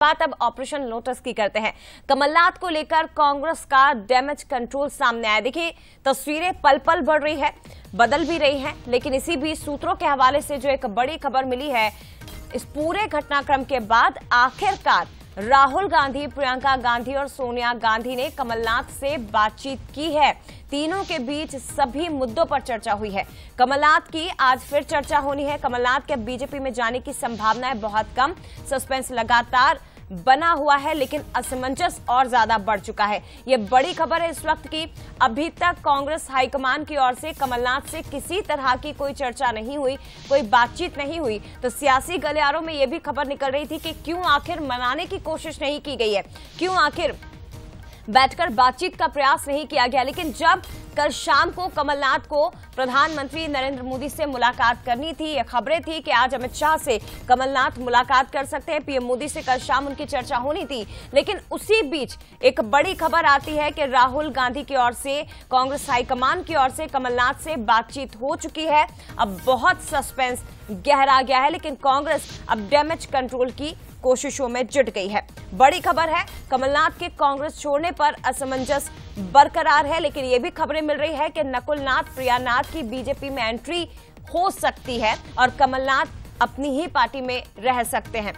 बात अब operation lotus की करते हैं। कमलनाथ को लेकर कांग्रेस का डैमेज कंट्रोल सामने आया। देखिए, तस्वीरें पल पल बढ़ रही है, बदल भी रही हैं, लेकिन इसी बीच सूत्रों के हवाले से जो एक बड़ी खबर मिली है, इस पूरे घटनाक्रम के बाद आखिरकार राहुल गांधी, प्रियंका गांधी और सोनिया गांधी ने कमलनाथ से बातचीत की है। तीनों के बीच सभी मुद्दों पर चर्चा हुई है। कमलनाथ की आज फिर चर्चा होनी है। कमलनाथ के बीजेपी में जाने की संभावनाएं बहुत कम। सस्पेंस लगातार बना हुआ है, लेकिन असमंजस और ज्यादा बढ़ चुका है। ये बड़ी खबर है इस वक्त की। अभी तक कांग्रेस हाईकमान की ओर से कमलनाथ से किसी तरह की कोई चर्चा नहीं हुई, कोई बातचीत नहीं हुई। तो सियासी गलियारों में यह भी खबर निकल रही थी कि क्यों आखिर मनाने की कोशिश नहीं की गई है, क्यों आखिर बैठकर बातचीत का प्रयास नहीं किया गया। लेकिन जब कल शाम को कमलनाथ को प्रधानमंत्री नरेंद्र मोदी से मुलाकात करनी थी, ये खबरें थी कि आज अमित शाह से कमलनाथ मुलाकात कर सकते हैं, पीएम मोदी से कल शाम उनकी चर्चा होनी थी। लेकिन उसी बीच एक बड़ी खबर आती है कि राहुल गांधी की ओर से, कांग्रेस हाईकमान की ओर से कमलनाथ से बातचीत हो चुकी है। अब बहुत सस्पेंस गहरा गया है, लेकिन कांग्रेस अब डैमेज कंट्रोल की कोशिशों में जुट गई है। बड़ी खबर है, कमलनाथ के कांग्रेस छोड़ने पर असमंजस बरकरार है, लेकिन यह भी खबरें मिल रही है कि नकुलनाथ, प्रियानाथ की बीजेपी में एंट्री हो सकती है और कमलनाथ अपनी ही पार्टी में रह सकते हैं।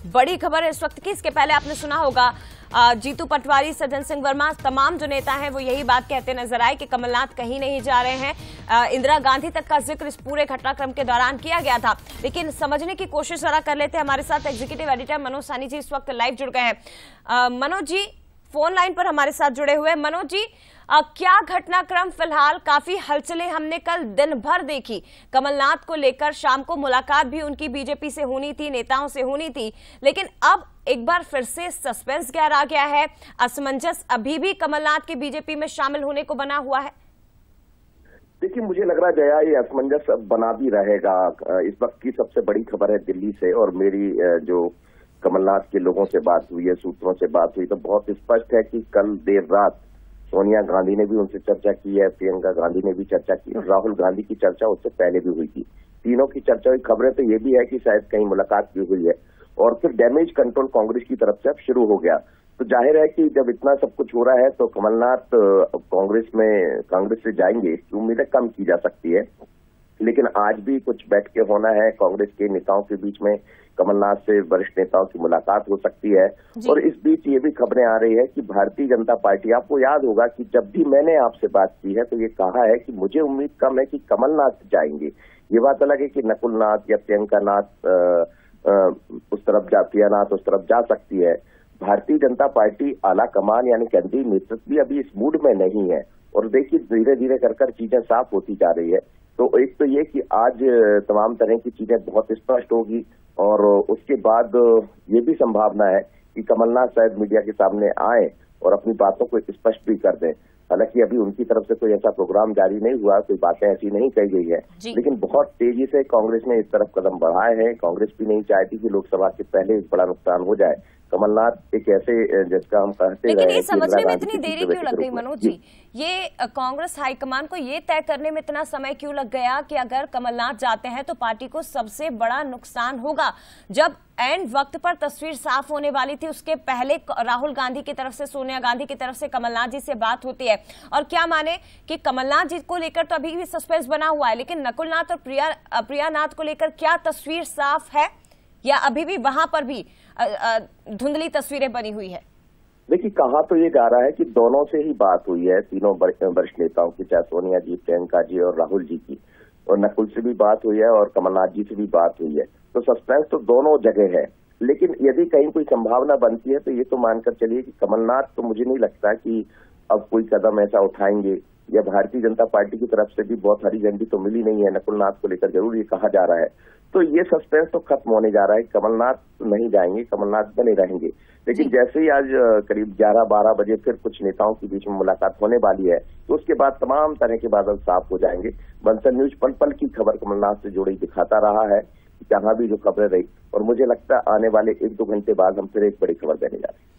बड़ी खबर है इस वक्त की। इसके पहले आपने सुना होगा जीतू पटवारी, सज्जन सिंह वर्मा, तमाम जो नेता हैं वो यही बात कहते नजर आए कि कमलनाथ कहीं नहीं जा रहे हैं। इंदिरा गांधी तक का जिक्र इस पूरे घटनाक्रम के दौरान किया गया था। लेकिन समझने की कोशिश जरा कर लेते हैं। हमारे साथ एग्जीक्यूटिव एडिटर मनोज सानी जी इस वक्त लाइव जुड़ गए हैं। मनोज जी फोन लाइन पर हमारे साथ जुड़े हुए। मनोज जी, क्या घटनाक्रम फिलहाल? काफी हलचलें हमने कल दिन भर देखी। कमलनाथ को लेकर शाम को मुलाकात भी उनकी बीजेपी से होनी थी, नेताओं से होनी थी, लेकिन अब एक बार फिर से सस्पेंस गहरा गया है। असमंजस अभी भी कमलनाथ के बीजेपी में शामिल होने को बना हुआ है। देखिए, मुझे लग रहा जया, ये असमंजस अब बना भी रहेगा। इस वक्त की सबसे बड़ी खबर है दिल्ली से, और मेरी जो कमलनाथ के लोगों से बात हुई है, सूत्रों से बात हुई, तो बहुत स्पष्ट है कि कल देर रात सोनिया गांधी ने भी उनसे चर्चा की है, प्रियंका गांधी ने भी चर्चा की, और राहुल गांधी की चर्चा उससे पहले भी हुई थी। तीनों की चर्चा हुई। खबरें तो ये भी है कि शायद कहीं मुलाकात भी हुई है, और फिर डैमेज कंट्रोल कांग्रेस की तरफ से अब शुरू हो गया। तो जाहिर है कि जब इतना सब कुछ हो रहा है तो कमलनाथ कांग्रेस से जाएंगे, उम्मीदें कम की जा सकती है। लेकिन आज भी कुछ बैठ के होना है। कांग्रेस के नेताओं के बीच में कमलनाथ से वरिष्ठ नेताओं की मुलाकात हो सकती है। और इस बीच ये भी खबरें आ रही है कि भारतीय जनता पार्टी, आपको याद होगा कि जब भी मैंने आपसे बात की है तो ये कहा है कि मुझे उम्मीद कम है कि कमलनाथ जाएंगे। ये बात अलग है कि नकुलनाथ या प्रियंका नाथ उस तरफ प्रियानाथ उस तरफ जा सकती है। भारतीय जनता पार्टी आला कमान यानी केंद्रीय नेतृत्व भी अभी इस मूड में नहीं है। और देखिए, धीरे धीरे कर चीजें साफ होती जा रही है। तो एक तो ये कि आज तमाम तरह की चीजें बहुत स्पष्ट होगी, और उसके बाद ये भी संभावना है कि कमलनाथ शायद मीडिया के सामने आए और अपनी बातों को स्पष्ट भी कर दें। हालांकि अभी उनकी तरफ से कोई ऐसा प्रोग्राम जारी नहीं हुआ, कोई बातें ऐसी नहीं कही गई है, लेकिन बहुत तेजी से कांग्रेस ने इस तरफ कदम बढ़ाए हैं। कांग्रेस भी नहीं चाहती कि लोकसभा के पहले बड़ा नुकसान हो जाए। कमलनाथ एक ऐसे, जिसका हम कहते हैं, लेकिन ये समझने में इतनी देरी क्यों लग गई मनोज जी? ये कांग्रेस हाईकमान को ये तय करने में इतना समय क्यों लग गया कि अगर कमलनाथ जाते हैं तो पार्टी को सबसे बड़ा नुकसान होगा? जब एंड वक्त पर तस्वीर साफ होने वाली थी, उसके पहले राहुल गांधी की तरफ से, सोनिया गांधी की तरफ से कमलनाथ जी से बात होती है। और क्या माने कि कमलनाथ जी को लेकर तो अभी भी सस्पेंस बना हुआ है, लेकिन नकुलनाथ और प्रियानाथ को लेकर क्या तस्वीर साफ है, या अभी भी वहां पर भी धुंधली तस्वीरें बनी हुई है? देखिए, कहा तो ये जा रहा है कि दोनों से ही बात हुई है, तीनों वरिष्ठ नेताओं की, चाहे सोनिया जी, प्रियंका जी और राहुल जी की, और नकुल से भी बात हुई है और कमलनाथ जी से भी बात हुई है। तो सस्पेंस तो दोनों जगह है। लेकिन यदि कहीं कोई संभावना बनती है तो ये तो मानकर चलिए कि कमलनाथ तो मुझे नहीं लगता कि अब कोई कदम ऐसा उठाएंगे, या भारतीय जनता पार्टी की तरफ से भी बहुत हरी झंडी तो मिली नहीं है नकुलनाथ को लेकर, जरूर ये कहा जा रहा है। तो ये सस्पेंस तो खत्म होने जा रहा है। कमलनाथ नहीं जाएंगे, कमलनाथ बने रहेंगे। लेकिन जैसे ही आज करीब 11-12 बजे फिर कुछ नेताओं के बीच में मुलाकात होने वाली है, तो उसके बाद तमाम तरह के बादल साफ हो जाएंगे। बंसल न्यूज पल पल की खबर कमलनाथ से जुड़ी दिखाता रहा है, जहां भी जो खबरें रही, और मुझे लगता है आने वाले 1-2 घंटे बाद हम फिर एक बड़ी खबर देने जा रहे हैं।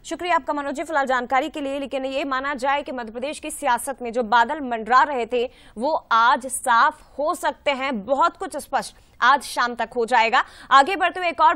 शुक्रिया आपका मनोज जी फिलहाल जानकारी के लिए। लेकिन ये माना जाए कि मध्य प्रदेश की सियासत में जो बादल मंडरा रहे थे वो आज साफ हो सकते हैं। बहुत कुछ स्पष्ट आज शाम तक हो जाएगा। आगे बढ़ते हुए एक और